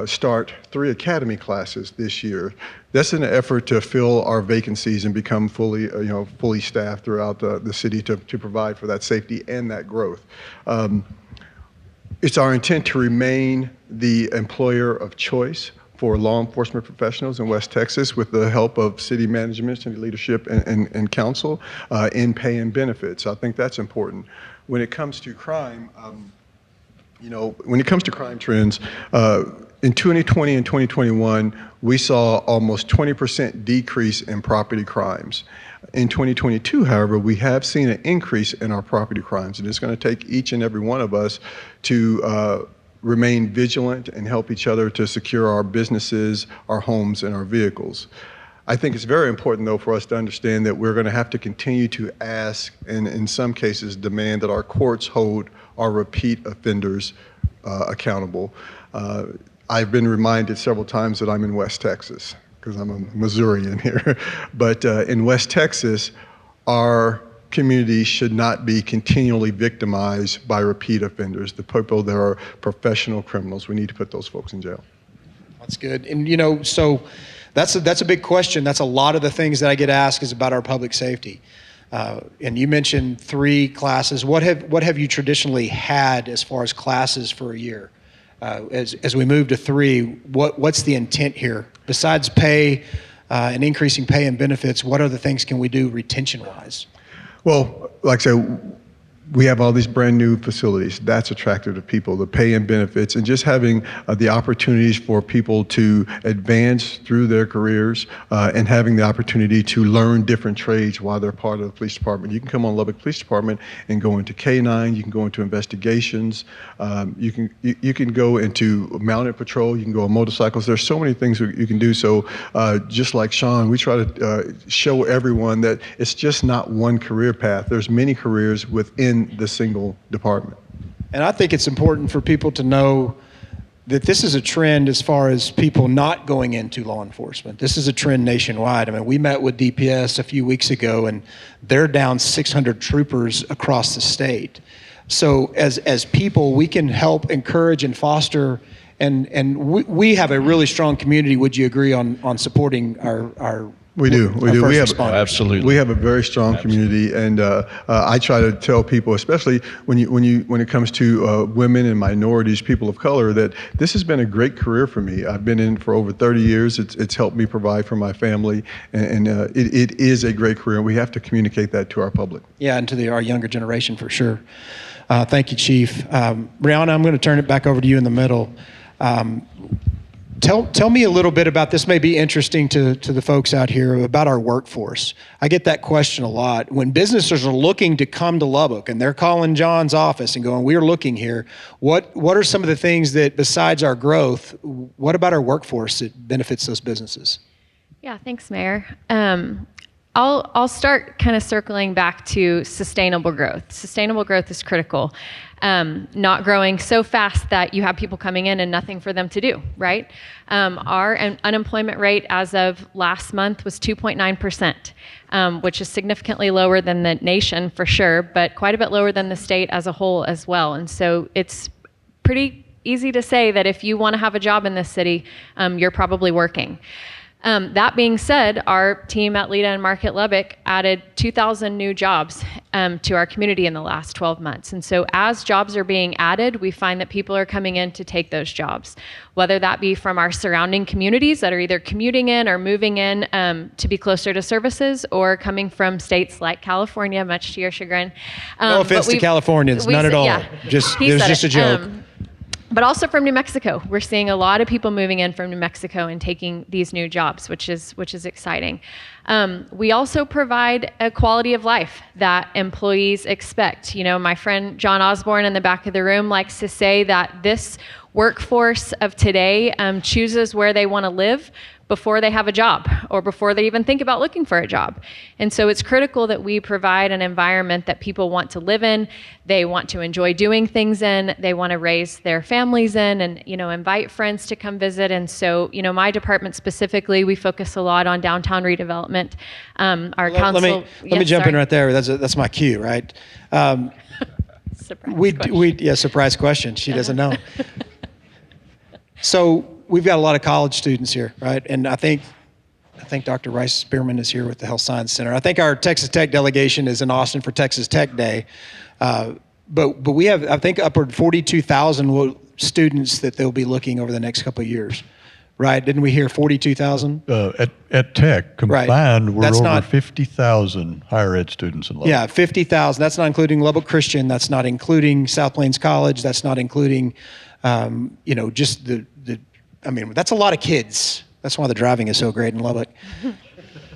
start 3 academy classes this year. That's in an effort to fill our vacancies and become fully staffed throughout the city to provide for that safety and that growth. It's our intent to remain the employer of choice for law enforcement professionals in West Texas with the help of city management, city leadership, and council in pay and benefits. I think that's important. When it comes to crime, when it comes to crime trends, In 2020 and 2021, we saw almost 20% decrease in property crimes. In 2022, however, we have seen an increase in our property crimes, and it's going to take each and every one of us to remain vigilant and help each other to secure our businesses, our homes, and our vehicles. I think it's very important, though, for us to understand that we're going to have to continue to ask, and in some cases demand, that our courts hold our repeat offenders accountable. I've been reminded several times that I'm in West Texas, because I'm a Missourian here. But in West Texas, our community should not be continually victimized by repeat offenders. The people that are professional criminals, we need to put those folks in jail. That's good. And so that's a big question. That's a lot of the things that I get asked is about our public safety. And you mentioned 3 classes. What have you traditionally had as far as classes for a year? As we move to 3, what's the intent here? Besides pay and increasing pay and benefits, what other things can we do retention-wise? Well, like I said, we have all these brand new facilities. That's attractive to people, the pay and benefits, and just having the opportunities for people to advance through their careers and having the opportunity to learn different trades while they're part of the police department. You can come on Lubbock Police Department and go into K-9, you can go into investigations, you can go into mounted patrol, you can go on motorcycles. There's so many things you can do. So just like Sean, we try to show everyone that it's just not one career path. There's many careers within the single department. And I think it's important for people to know that this is a trend as far as people not going into law enforcement. This is a trend nationwide. I mean, we met with DPS a few weeks ago, and they're down 600 troopers across the state. So as people, we can help encourage and foster, and we have a really strong community. Would you agree on supporting our We do. We have Absolutely. We have a very strong community, and I try to tell people, especially when it comes to women and minorities, people of color, that this has been a great career for me. I've been in for over 30 years. It's helped me provide for my family, and it is a great career. We have to communicate that to our public. Yeah, and to our younger generation for sure. Thank you, Chief. Brianna, I'm going to turn it back over to you in the middle. Tell me a little bit about this. May be interesting to the folks out here about our workforce. I get that question a lot. When businesses are looking to come to Lubbock and they're calling John's office and going, "We're looking here," what are some of the things that, besides our growth, what about our workforce that benefits those businesses? Yeah, thanks, Mayor. I'll start kind of circling back to sustainable growth. Sustainable growth is critical. Not growing so fast that you have people coming in and nothing for them to do, right? Our unemployment rate as of last month was 2.9%, which is significantly lower than the nation for sure, but quite a bit lower than the state as a whole as well. And so it's pretty easy to say that if you want to have a job in this city, you're probably working. That being said, our team at Leda and Market Lubbock added 2,000 new jobs to our community in the last 12 months. And so as jobs are being added, we find that people are coming in to take those jobs, whether that be from our surrounding communities that are either commuting in or moving in to be closer to services, or coming from states like California, much to your chagrin. No offense to Californians, none at all. Yeah, It was just a joke. But also from New Mexico. We're seeing a lot of people moving in from New Mexico and taking these new jobs, which is exciting. We also provide a quality of life that employees expect. You know, my friend John Osborne in the back of the room likes to say that this workforce of today chooses where they want to live before they have a job or before they even think about looking for a job. And so it's critical that we provide an environment that people want to live in, they want to enjoy doing things in, they want to raise their families in, and, you know, invite friends to come visit. And so, you know, my department specifically, we focus a lot on downtown redevelopment. Our council. Let me jump in right there. That's my cue, right? Surprise question. Surprise question. She doesn't know. So we've got a lot of college students here, right? And I think Dr. Rice Spearman is here with the Health Science Center. I think our Texas Tech delegation is in Austin for Texas Tech Day. But we have, I think, upward 42,000 students that they'll be looking over the next couple of years, right? Didn't we hear 42,000? At Tech, combined, Right. we're That's over not- 50,000 higher ed students in Lubbock. Yeah, 50,000. That's not including Lubbock Christian. That's not including South Plains College. That's not including, just the that's a lot of kids. That's why the driving is so great in Lubbock.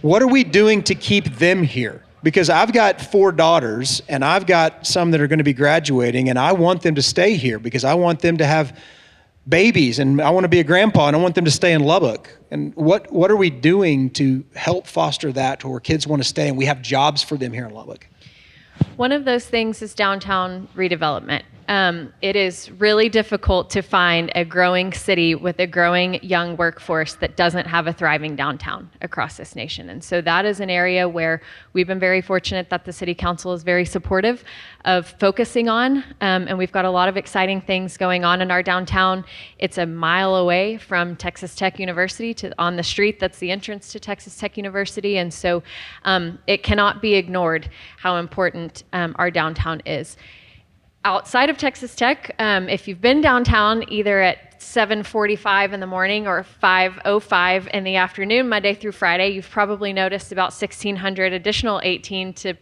What are we doing to keep them here? Because I've got 4 daughters and I've got some that are going to be graduating, and I want them to stay here because I want them to have babies and I want to be a grandpa and I want them to stay in Lubbock. And what are we doing to help foster that to where kids want to stay and we have jobs for them here in Lubbock? One of those things is downtown redevelopment. It is really difficult to find a growing city with a growing young workforce that doesn't have a thriving downtown across this nation. And so that is an area where we've been very fortunate that the City Council is very supportive of focusing on. And we've got a lot of exciting things going on in our downtown. It's a mile away from Texas Tech University on the street. That's the entrance to Texas Tech University. And so it cannot be ignored how important our downtown is. Outside of Texas Tech, if you've been downtown either at 7:45 in the morning or 5:05 in the afternoon, Monday through Friday, you've probably noticed about 1,600 additional 18 to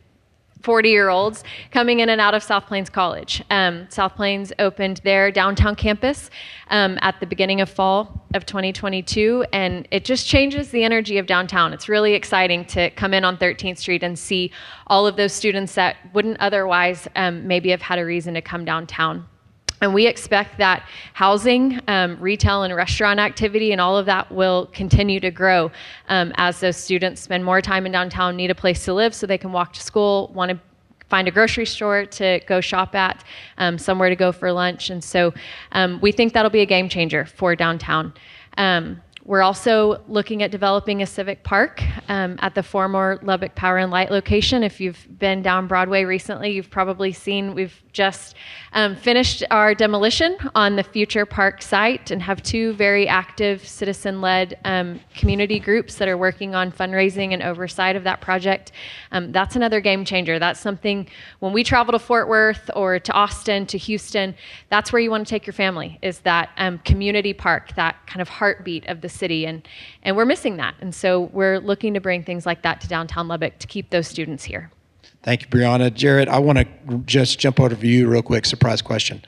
40-year-olds coming in and out of South Plains College. South Plains opened their downtown campus at the beginning of fall of 2022, and it just changes the energy of downtown. It's really exciting to come in on 13th Street and see all of those students that wouldn't otherwise maybe have had a reason to come downtown. And we expect that housing, retail and restaurant activity and all of that will continue to grow as those students spend more time in downtown, need a place to live so they can walk to school, want to find a grocery store to go shop at, somewhere to go for lunch. And so we think that'll be a game changer for downtown. We're also looking at developing a civic park at the former Lubbock Power and Light location. If you've been down Broadway recently, you've probably seen we've just finished our demolition on the future park site and have 2 very active citizen-led community groups that are working on fundraising and oversight of that project. That's another game changer. That's something when we travel to Fort Worth or to Austin, to Houston, that's where you want to take your family, is that community park, that kind of heartbeat of the city, and we're missing that. And so we're looking to bring things like that to downtown Lubbock to keep those students here. Thank you, Brianna. Jared, I want to just jump over to you real quick. Surprise question.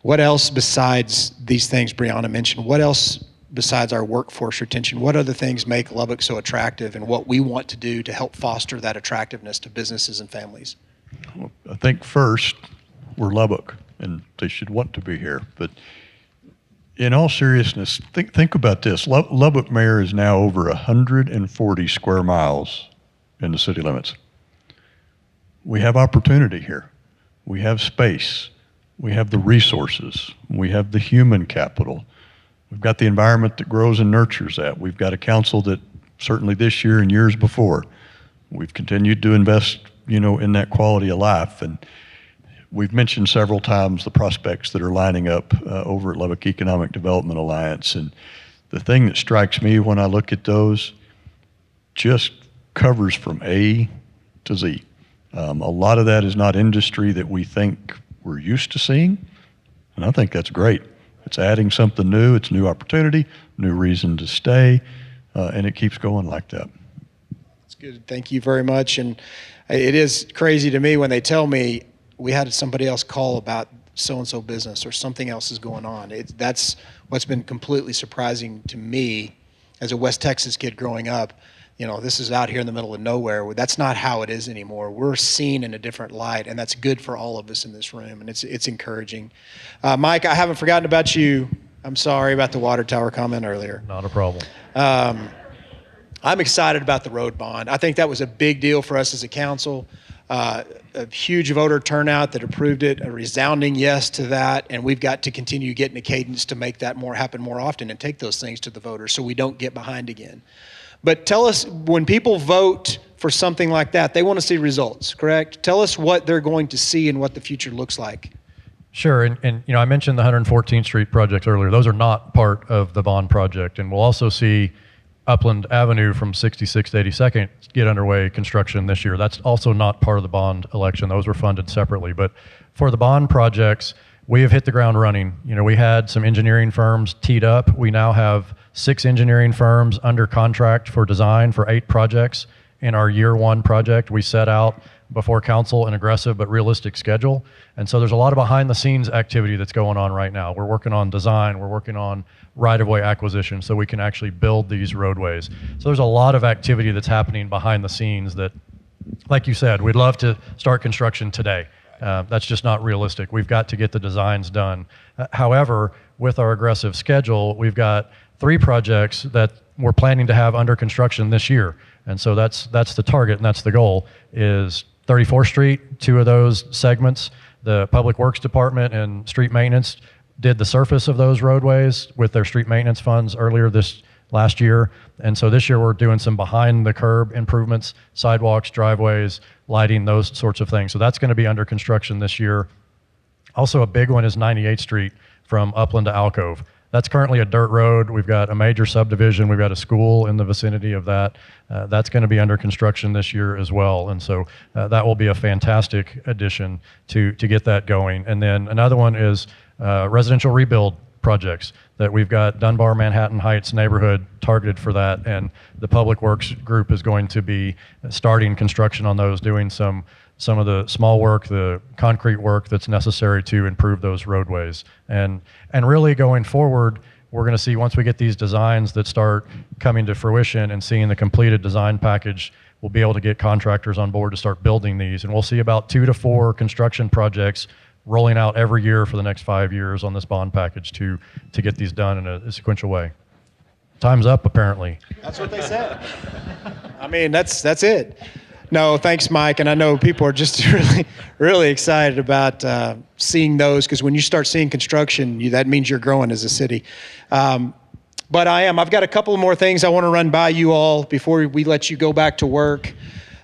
What else besides these things Brianna mentioned, what else besides our workforce retention, what other things make Lubbock so attractive and what we want to do to help foster that attractiveness to businesses and families? Well, I think first, we're Lubbock, and they should want to be here. But in all seriousness, think about this. Lubbock Mayor is now over 140 square miles in the city limits. We have opportunity here. We have space. We have the resources. We have the human capital. We've got the environment that grows and nurtures that. We've got a council that certainly this year and years before, we've continued to invest, in that quality of life. And we've mentioned several times the prospects that are lining up over at Lubbock Economic Development Alliance. And the thing that strikes me when I look at those just covers from A to Z. A lot of that is not industry that we think we're used to seeing, and I think that's great. It's adding something new, it's new opportunity, new reason to stay, and it keeps going like that. That's good. Thank you very much. And it is crazy to me when they tell me we had somebody else call about so-and-so business or something else is going on. That's what's been completely surprising to me as a West Texas kid growing up. This is out here in the middle of nowhere. That's not how it is anymore. We're seen in a different light, and that's good for all of us in this room, and it's encouraging. Mike, I haven't forgotten about you. I'm sorry about the water tower comment earlier. Not a problem. I'm excited about the road bond. I think that was a big deal for us as a council. A huge voter turnout that approved it, a resounding yes to that, and we've got to continue getting a cadence to make that happen more often and take those things to the voters so we don't get behind again. But tell us, when people vote for something like that, they want to see results, correct? Tell us what they're going to see and what the future looks like. Sure, and I mentioned the 114th Street project earlier. Those are not part of the bond project, and we'll also see Upland Avenue from 66th to 82nd get underway construction this year. That's also not part of the bond election. Those were funded separately. But for the bond projects, we have hit the ground running. We had some engineering firms teed up. We now have 6 engineering firms under contract for design for 8 projects. In our year 1 project, we set out before council an aggressive but realistic schedule. And so there's a lot of behind the scenes activity that's going on right now. We're working on design, we're working on right-of-way acquisition so we can actually build these roadways. So there's a lot of activity that's happening behind the scenes that, like you said, we'd love to start construction today. That's just not realistic. We've got to get the designs done. However, with our aggressive schedule, we've got 3 projects that we're planning to have under construction this year. And so that's the target and that's the goal, is 34th Street, 2 of those segments. The Public Works Department and Street Maintenance did the surface of those roadways with their street maintenance funds earlier this last year. And so this year we're doing some behind the curb improvements, sidewalks, driveways, lighting, those sorts of things. So that's going to be under construction this year. Also a big one is 98th Street from Upland to Alcove. That's currently a dirt road. We've got a major subdivision. We've got a school in the vicinity of that. That's going to be under construction this year as well. And so that will be a fantastic addition to get that going. And then another one is residential rebuild projects that we've got Dunbar, Manhattan Heights neighborhood targeted for that. And the Public Works group is going to be starting construction on those, doing some of the small work, the concrete work that's necessary to improve those roadways. And really going forward, we're going to see, once we get these designs that start coming to fruition and seeing the completed design package, we'll be able to get contractors on board to start building these. And we'll see about 2 to 4 construction projects rolling out every year for the next 5 years on this bond package to get these done in a sequential way. Time's up, apparently. That's what they said. I mean, that's it. No, thanks, Mike. And I know people are just really, really excited about seeing those, because when you start seeing construction, that means you're growing as a city. But I've got a couple more things I want to run by you all before we let you go back to work.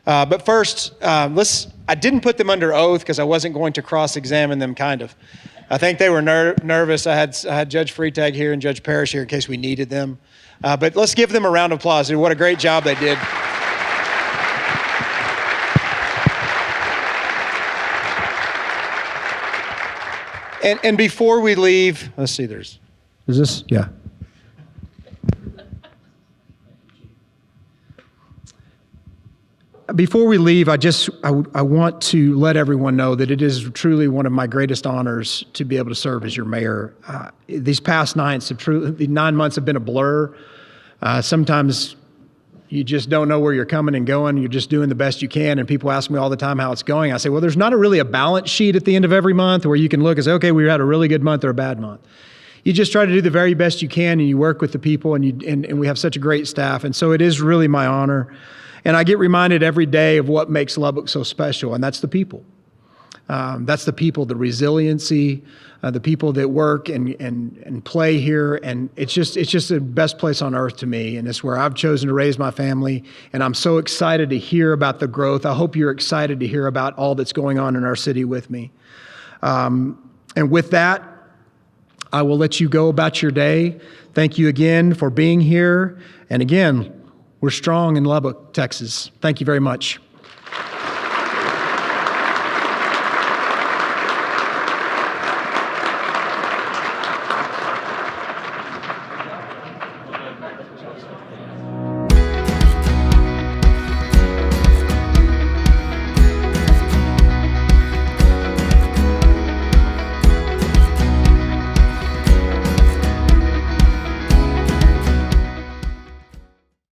But first, I didn't put them under oath because I wasn't going to cross-examine them, kind of. I think they were nervous. I had Judge Freitag here and Judge Parrish here in case we needed them. But let's give them a round of applause. What a great job they did. And before we leave, let's see, is this? Yeah. Before we leave, I want to let everyone know that it is truly one of my greatest honors to be able to serve as your mayor. These past 9 months have been a blur. Sometimes you just don't know where you're coming and going. You're just doing the best you can. And people ask me all the time how it's going. I say, well, there's not really a balance sheet at the end of every month where you can look and say, okay, we had a really good month or a bad month. You just try to do the very best you can, and you work with the people, and we have such a great staff. And so it is really my honor. And I get reminded every day of what makes Lubbock so special, and that's the people. That's the people, the resiliency, the people that work and play here, and it's just the best place on earth to me, and it's where I've chosen to raise my family, and I'm so excited to hear about the growth. I hope you're excited to hear about all that's going on in our city with me. And with that, I will let you go about your day. Thank you again for being here, and again, we're strong in Lubbock, Texas. Thank you very much.